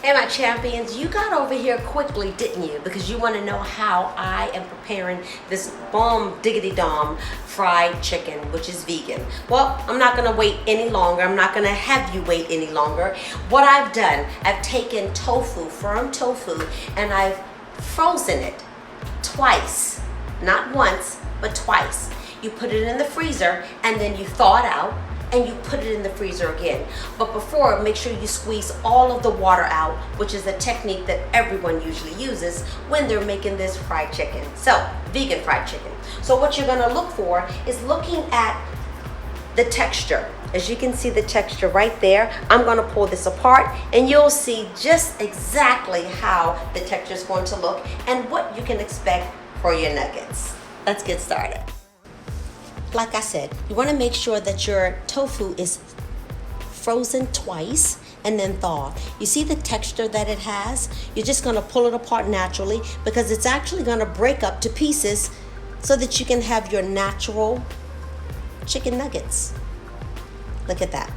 Hey my champions, you got over here quickly, didn't you? Because you want to know how I am preparing this bomb diggity dom fried chicken, which is vegan. Well, I'm not going to wait any longer. I'm not going to have you wait any longer. What I've done, I've taken tofu, firm tofu, and I've frozen it twice. Not once, but twice. You put it in the freezer and then you thaw it out and you put it in the freezer again. But before, make sure you squeeze all of the water out, which is a technique that everyone usually uses when they're making this fried chicken. So, vegan fried chicken. So what you're gonna look for is looking at the texture. As you can see the texture right there, I'm gonna pull this apart and you'll see just exactly how the texture is going to look and what you can expect for your nuggets. Let's get started. Like I said, you want to make sure that your tofu is frozen twice and then thawed. You see the texture that it has? You're just going to pull it apart naturally because it's actually going to break up to pieces so that you can have your natural chicken nuggets. Look at that.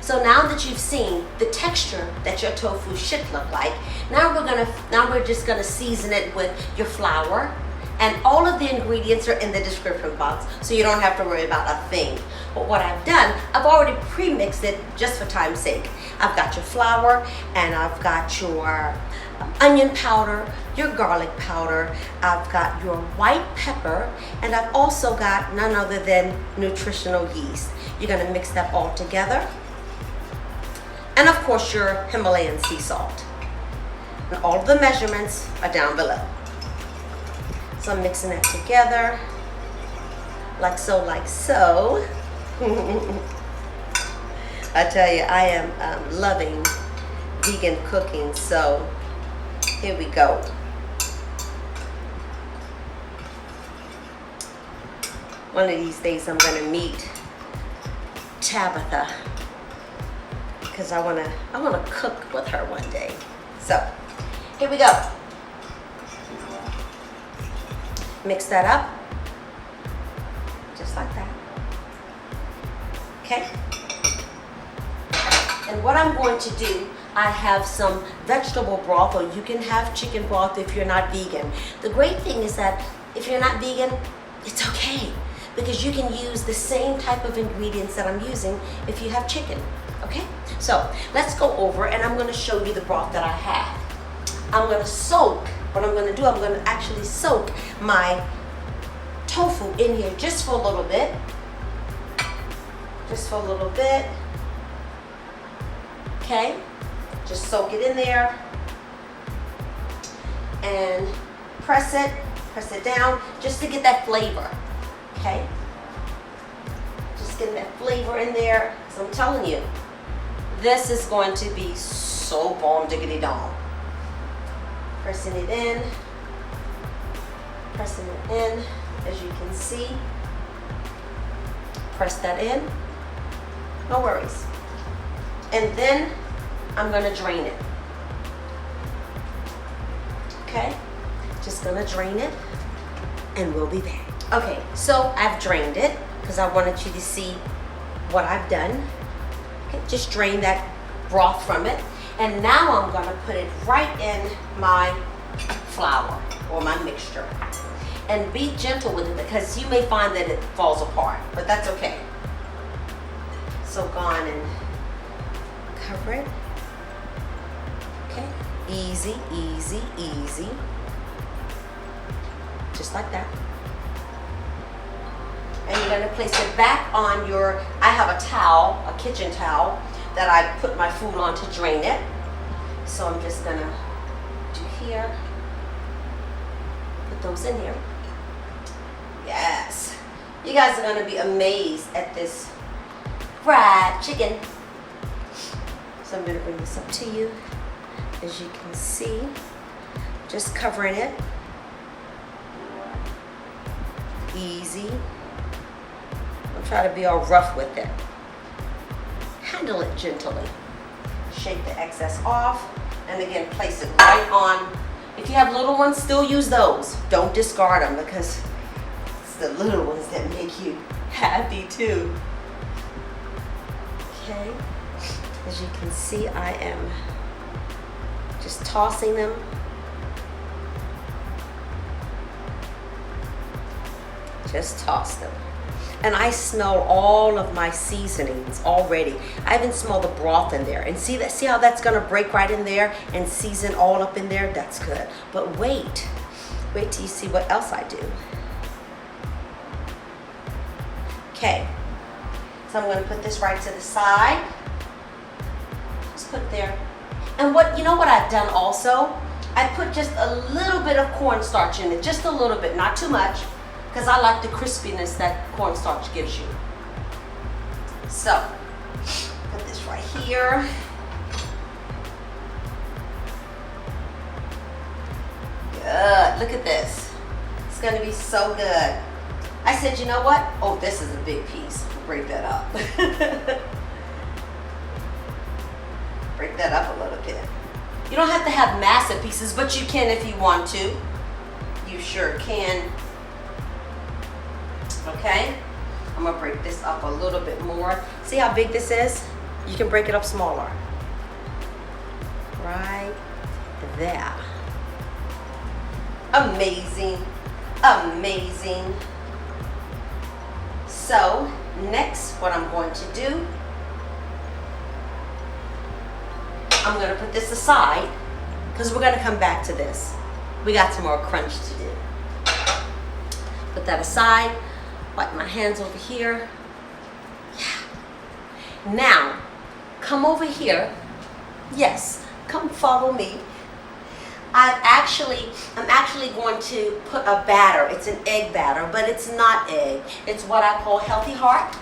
So now that you've seen the texture that your tofu should look like, now we're just gonna season it with your flour, and all of the ingredients are in the description box, so you don't have to worry about a thing. But what I've done, I've already pre-mixed it just for time's sake. I've got your flour, and I've got your onion powder, your garlic powder, I've got your white pepper, and I've also got none other than nutritional yeast. You're gonna mix that all together. And of course your Himalayan sea salt. And all of the measurements are down below. So I'm mixing that together, like so, like so. I tell you, I am loving vegan cooking, so here we go. One of these days I'm gonna meet Tabitha, because I wanna cook with her one day. So here we go. Mix that up, just like that. Okay. And what I'm going to do, I have some vegetable broth, or you can have chicken broth if you're not vegan. The great thing is that if you're not vegan, it's okay, because you can use the same type of ingredients that I'm using if you have chicken. Okay, so let's go over and I'm going to show you the broth that I have. I'm going to soak, what I'm going to do, I'm going to actually soak my tofu in here just for a little bit. Just for a little bit. Okay, just soak it in there and press it down just to get that flavor. Okay, just get that flavor in there. So I'm telling you, this is going to be so bomb diggity dom. Pressing it in, as you can see. Press that in, no worries. And then I'm gonna drain it. Okay, just gonna drain it and we'll be back. Okay, so I've drained it because I wanted you to see what I've done. Okay, just drain that broth from it. And now I'm gonna put it right in my flour or my mixture. And be gentle with it because you may find that it falls apart, but that's okay. So go on and cover it. Okay, easy, easy, easy. Just like that. And you're gonna place it back on your, I have a towel, a kitchen towel, that I put my food on to drain it. So I'm just gonna do here, put those in here. Yes, you guys are gonna be amazed at this fried chicken. So I'm gonna bring this up to you. As you can see, just covering it. Easy. Don't try to be all rough with it. Handle it gently. Shake the excess off, and again, place it right on. If you have little ones, still use those. Don't discard them because it's the little ones that make you happy too. Okay, as you can see, I am just tossing them. Just toss them. And I smell all of my seasonings already. I even smell the broth in there. And see how that's gonna break right in there and season all up in there? That's good. But wait till you see what else I do. Okay, so I'm gonna put this right to the side. Just put it there. And you know what I've done also? I put just a little bit of cornstarch in it, just a little bit, not too much, because I like the crispiness that cornstarch gives you. So, put this right here. Good, look at this. It's gonna be so good. I said, you know what? Oh, this is a big piece. Break that up. Break that up a little bit. You don't have to have massive pieces, but you can if you want to. You sure can. Okay, I'm gonna break this up a little bit more. See how big this is? You can break it up smaller. Right there. Amazing, amazing. So next, what I'm going to do, I'm gonna put this aside because we're gonna come back to this. We got some more crunch to do. Put that aside. Wipe my hands over here. Yeah. Now, come over here. Yes, come follow me. I'm actually going to put a batter. It's an egg batter, but it's not egg. It's what I call Healthy Heart.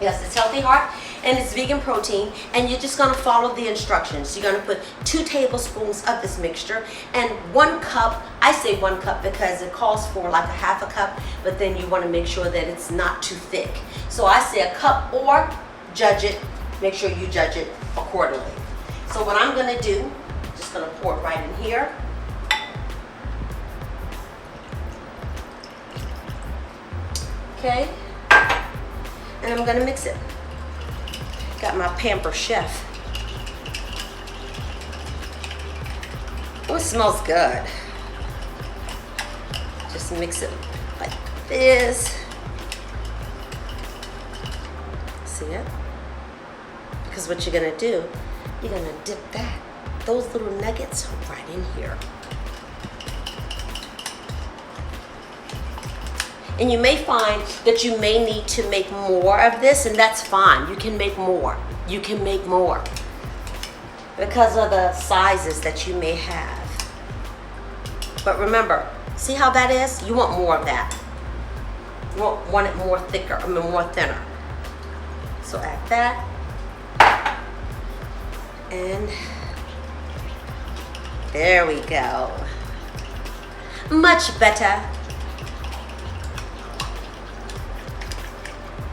Yes, it's Healthy Heart, and it's vegan protein, and you're just gonna follow the instructions. You're gonna put 2 tablespoons of this mixture and 1 cup. I say 1 cup because it calls for like a half a cup, but then you wanna make sure that it's not too thick. So I say a cup, or judge it, make sure you judge it accordingly. So what I'm gonna do, just gonna pour it right in here. Okay. And I'm gonna mix it. Got my Pamper Chef. Oh, it smells good. Just mix it like this. See it? Because what you're gonna do, you're gonna dip those little nuggets right in here. And you may find that you may need to make more of this, and that's fine. You can make more. You can make more because of the sizes that you may have. But remember, see how that is? You want more of that. You want it more thicker, more thinner. So add that. And there we go. Much better.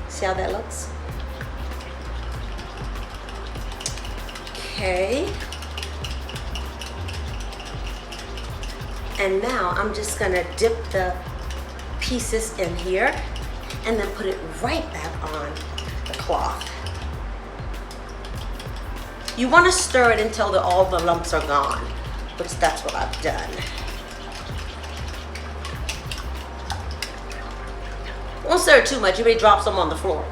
See how that looks? Okay. And now I'm just gonna dip the pieces in here and then put it right back on the cloth. You wanna stir it until all the lumps are gone, which that's what I've done. Don't stir it too much, you may drop some on the floor.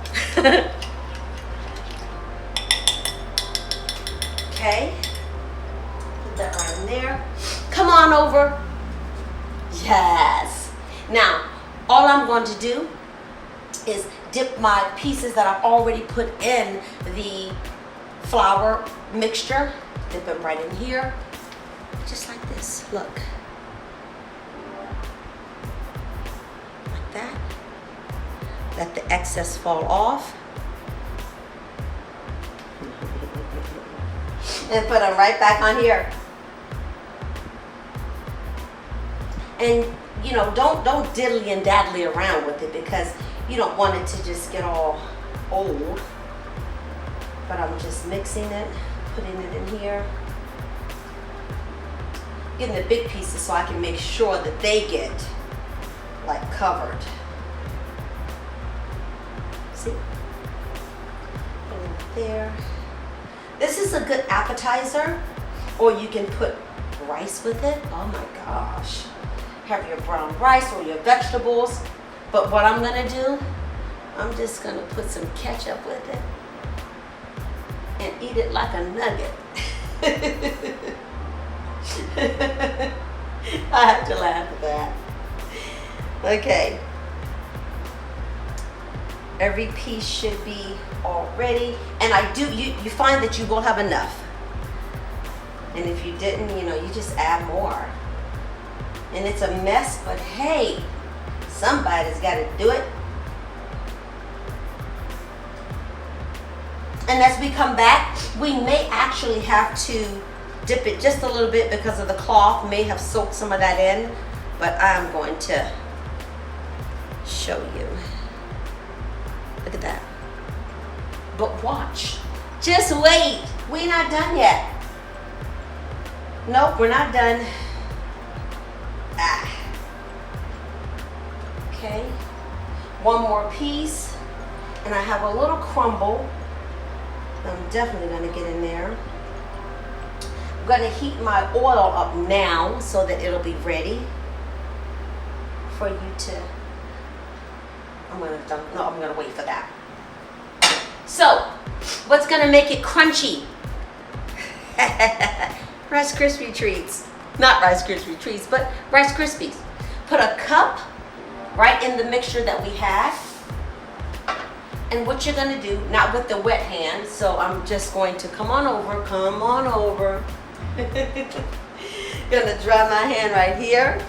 Okay, put that right in there. Come on over. Yes. Now, all I'm going to do is dip my pieces that I've already put in the flour mixture, dip them right in here, just like this, look. Like that. Let the excess fall off. And put them right back on here. And you know, don't diddly and daddly around with it because you don't want it to just get all old. But I'm just mixing it, putting it in here. Getting the big pieces so I can make sure that they get like covered. See? there. This is a good appetizer, or you can put rice with it. Oh my gosh. Have your brown rice or your vegetables. But what I'm gonna do, I'm just gonna put some ketchup with it and eat it like a nugget. I have to laugh at that. Okay. Every piece should be all ready. And you find that you will have enough. And if you didn't, you just add more. And it's a mess, but hey, somebody's got to do it. And as we come back, we may actually have to dip it just a little bit because of the cloth may have soaked some of that in, but I'm going to show you. Look at that. But watch. Just wait. We're not done yet. Nope, we're not done. Okay. One more piece. And I have a little crumble. I'm definitely going to get in there. I'm going to heat my oil up now so that it'll be ready for you to... I'm going to wait for that. So, what's going to make it crunchy? Rice Krispie treats. Not Rice Krispie treats, but Rice Krispies. Put a cup right in the mixture that we had. And what you're going to do, not with the wet hand, so I'm just going to come on over. Gonna dry my hand right here.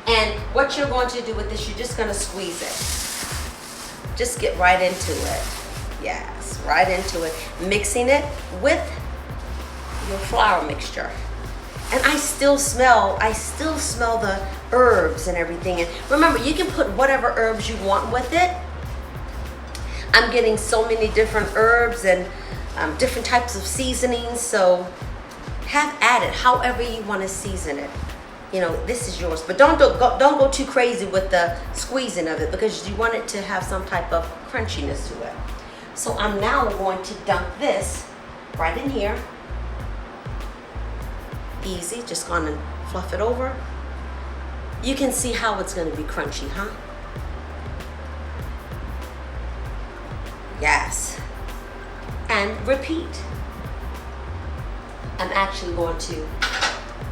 And what you're going to do with this, you're just going to squeeze it. Just get right into it. Yes, right into it. Mixing it with your flour mixture. And I still smell the herbs and everything. And remember, you can put whatever herbs you want with it. I'm getting so many different herbs and different types of seasonings. So have at it however you want to season it. This is yours, but don't go too crazy with the squeezing of it because you want it to have some type of crunchiness to it. So I'm now going to dunk this right in here. Easy, just gonna fluff it over. You can see how it's gonna be crunchy, huh? Yes. And repeat. I'm actually going to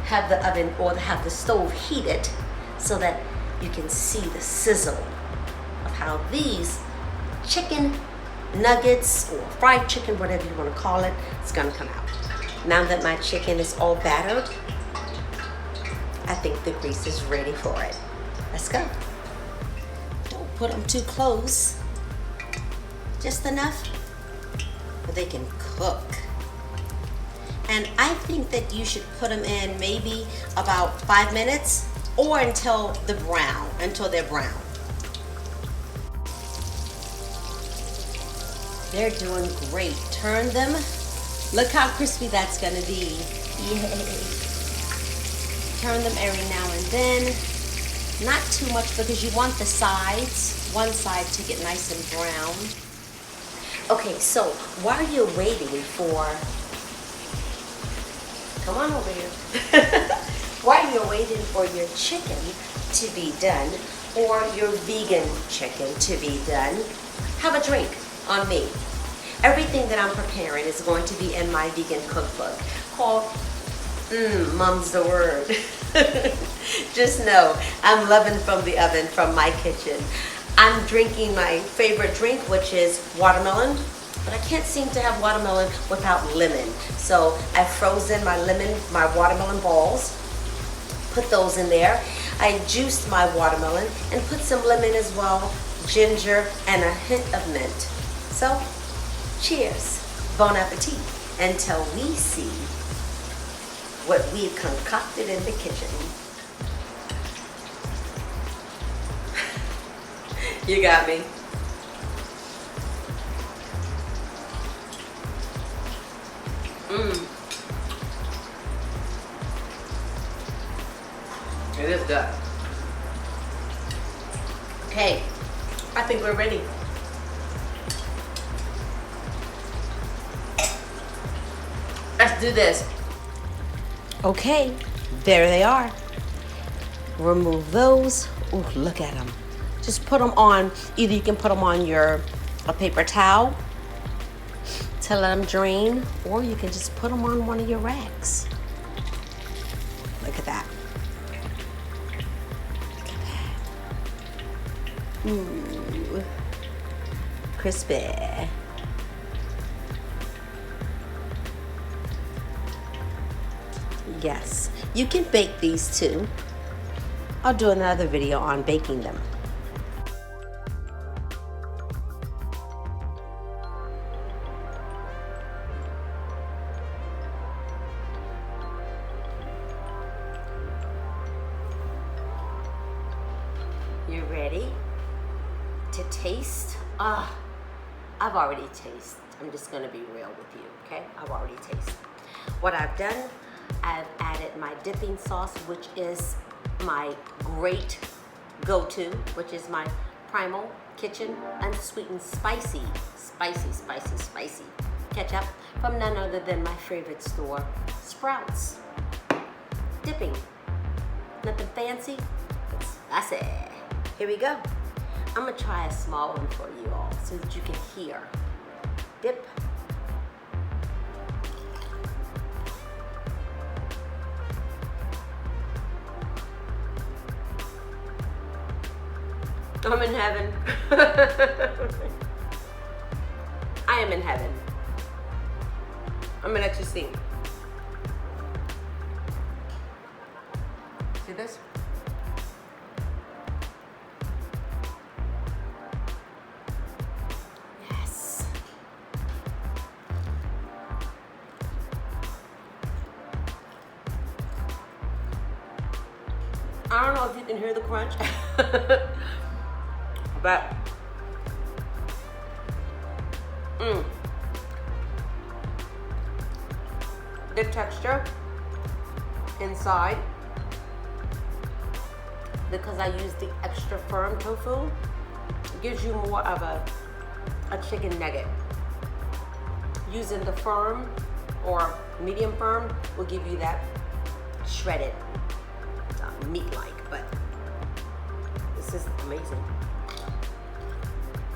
have the oven or have the stove heated so that you can see the sizzle of how these chicken nuggets or fried chicken, whatever you want to call it, is going to come out. Now that my chicken is all battered, I think the grease is ready for it. Let's go. Don't put them too close. Just enough where they can cook. And I think that you should put them in maybe about 5 minutes or until they're brown. They're doing great. Turn them. Look how crispy that's gonna be. Yay. Turn them every now and then. Not too much because you want the sides, one side to get nice and brown. Okay, so while you're waiting for, come on over here. While you're waiting for your chicken to be done or your vegan chicken to be done, have a drink on me. Everything that I'm preparing is going to be in my vegan cookbook called Mom's the Word. Just know I'm loving from the oven from my kitchen. I'm drinking my favorite drink, which is watermelon, but I can't seem to have watermelon without lemon. So I've frozen my watermelon balls, put those in there. I juiced my watermelon and put some lemon as well, ginger, and a hint of mint. So, cheers, bon appetit, until we see what we've concocted in the kitchen. You got me. It is good. Okay, I think we're ready. let's do this. Okay, there they are. Remove those. Ooh, look at them. Just put them on, either you can put them on a paper towel to let them drain, or you can just put them on one of your rags. Look at that. Look at that. Ooh, crispy. Yes, you can bake these too. I'll do another video on baking them. You ready to taste? I've already tasted. I'm just gonna be real with you, okay? I've already tasted. What I've done, I've added my dipping sauce, which is my great go-to, which is my Primal Kitchen unsweetened spicy ketchup from none other than my favorite store, Sprouts. Dipping, nothing fancy, it's spicy. Here we go. I'm gonna try a small one for you all so that you can hear. Dip. I'm in heaven. I am in heaven. I'm gonna let you see. See this? Yes. I don't know if you can hear the crunch. But the texture inside, because I use the extra firm tofu, gives you more of a chicken nugget. Using the firm or medium firm will give you that shredded meat-like, but this is amazing.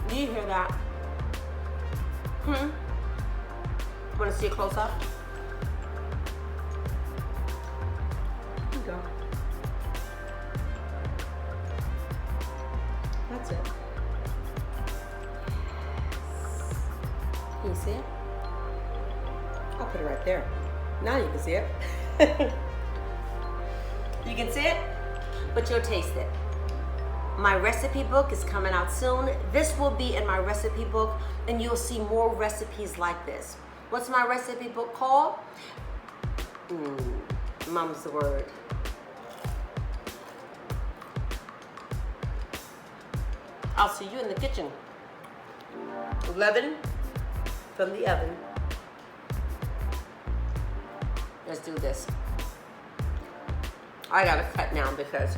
Do you hear that? Want to see a close-up? Here you go. That's it. Can you see it? I'll put it right there. Now you can see it. You can see it, but you'll taste it. My recipe book is coming out soon. This will be in my recipe book, and you'll see more recipes like this. What's my recipe book called? Mum's the word. I'll see you in the kitchen. 11 from the oven. Let's do this. I gotta cut now because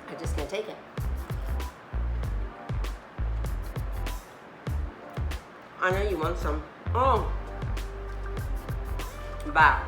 I just can't take it. I know you want some. Oh. Bye.